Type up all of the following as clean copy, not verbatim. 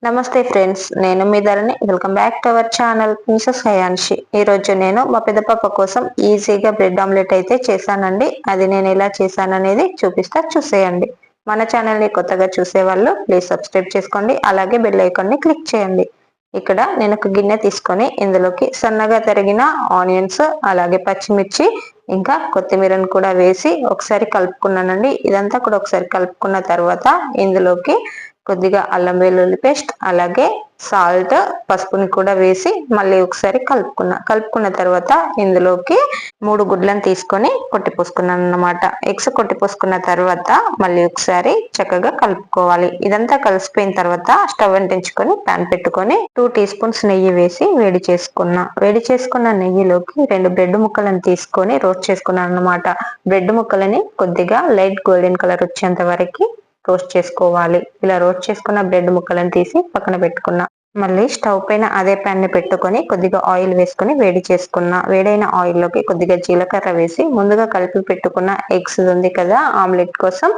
నమస్తే ఫ్రెండ్స్, నేను మీ Dharani. Welcome back to our channel Mrs Hayanshi. ఈ రోజు నేను మా పెద్ద పాప కోసం ఈజీగా బ్రెడ్ ఆమ్లెట్ అయితే చేశానండి. అది నేను ఎలా చేశాననేది చూపిస్తా, చూసేయండి. మన ఛానల్ని కొత్తగా చూసే వాళ్ళు ప్లీజ్ సబ్స్క్రైబ్ చేసుకోండి, అలాగే బెల్ ఐకాన్ని క్లిక్ చేయండి. ఇక్కడ నేను ఒక గిన్నె తీసుకొని ఇందులోకి సన్నగా తరిగిన ఆనియన్స్, అలాగే పచ్చిమిర్చి, ఇంకా కొత్తిమీరను కూడా వేసి ఒకసారి కలుపుకున్నానండి. ఇదంతా కూడా ఒకసారి కలుపుకున్న తర్వాత ఇందులోకి కొద్దిగా అల్లం వెల్లుల్లి పేస్ట్, అలాగే సాల్ట్, పసుపుని కూడా వేసి మళ్ళీ ఒకసారి కలుపుకున్న తర్వాత ఇందులోకి 3 గుడ్లను తీసుకొని కొట్టిపోసుకున్నాను అన్నమాట. ఎగ్స్ కొట్టిపోసుకున్న తర్వాత మళ్ళీ ఒకసారి చక్కగా కలుపుకోవాలి. ఇదంతా కలిసిపోయిన తర్వాత స్టవ్ అంటించుకొని ప్యాన్ పెట్టుకొని 2 టీ స్పూన్స్ నెయ్యి వేసి వేడి చేసుకున్న నెయ్యిలోకి 2 బ్రెడ్ ముక్కలను తీసుకొని రోస్ట్ చేసుకున్నాను అన్నమాట. బ్రెడ్ ముక్కలని కొద్దిగా లైట్ గోల్డెన్ కలర్ వచ్చేంత వరకు రోస్ట్ చేసుకోవాలి. ఇలా రోస్ట్ చేసుకున్న బ్రెడ్ ముక్కలను తీసి పక్కన పెట్టుకున్నా. మళ్ళీ స్టవ్ పైన అదే ప్యాన్ ని పెట్టుకొని కొద్దిగా ఆయిల్ వేసుకొని వేడైన ఆయిల్ లోకి కొద్దిగా జీలకర్ర వేసి ముందుగా కలిపి పెట్టుకున్న ఎగ్స్ ఉంది కదా ఆమ్లెట్ కోసం,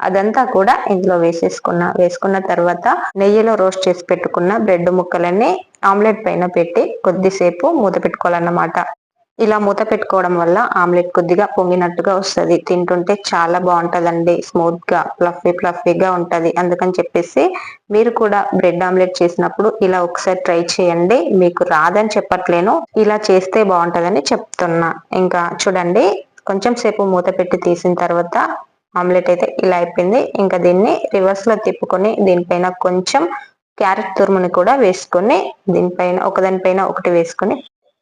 అదంతా కూడా ఇందులో వేసుకున్న తర్వాత నెయ్యిలో రోస్ట్ చేసి పెట్టుకున్న బ్రెడ్ ముక్కలన్నీ ఆమ్లెట్ పైన పెట్టి కొద్దిసేపు మూత పెట్టుకోవాలన్నమాట. ఇలా మూత పెట్టుకోవడం వల్ల ఆమ్లెట్ కొద్దిగా పొంగినట్టుగా వస్తుంది. తింటుంటే చాలా బాగుంటదండి. స్మూత్ గా ఫ్లఫీగా ఉంటది. అందుకని చెప్పేసి మీరు కూడా బ్రెడ్ ఆమ్లెట్ చేసినప్పుడు ఇలా ఒకసారి ట్రై చేయండి. మీకు రాదని చెప్పట్లేను, ఇలా చేస్తే బాగుంటదని చెప్తున్నా. ఇంకా చూడండి, కొంచెం సేపు మూత పెట్టి తీసిన తర్వాత ఆమ్లెట్ అయితే ఇలా అయిపోయింది. ఇంకా దీన్ని రివర్స్ లో తిప్పుకొని దీనిపైన కొంచెం క్యారెట్ తురుముని కూడా వేసుకొని ఒకదానిపైన ఒకటి వేసుకొని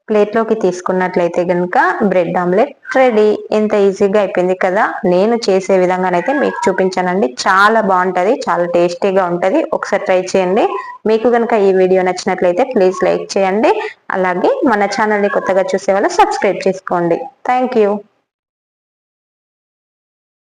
ప్లేట్ లోకి తీసుకున్నట్లయితే గనుక బ్రెడ్ ఆమ్లెట్ రెడీ. ఎంత ఈజీగా అయిపోయింది కదా. నేను చేసే విధంగానైతే మీకు చూపించానండి. చాలా బాగుంటది, చాలా టేస్టీగా ఉంటది. ఒకసారి ట్రై చేయండి. మీకు గనుక ఈ వీడియో నచ్చినట్లయితే ప్లీజ్ లైక్ చేయండి. అలాగే మన ఛానల్ ని కొత్తగా చూసే వాళ్ళు సబ్స్క్రైబ్ చేసుకోండి. Thank you.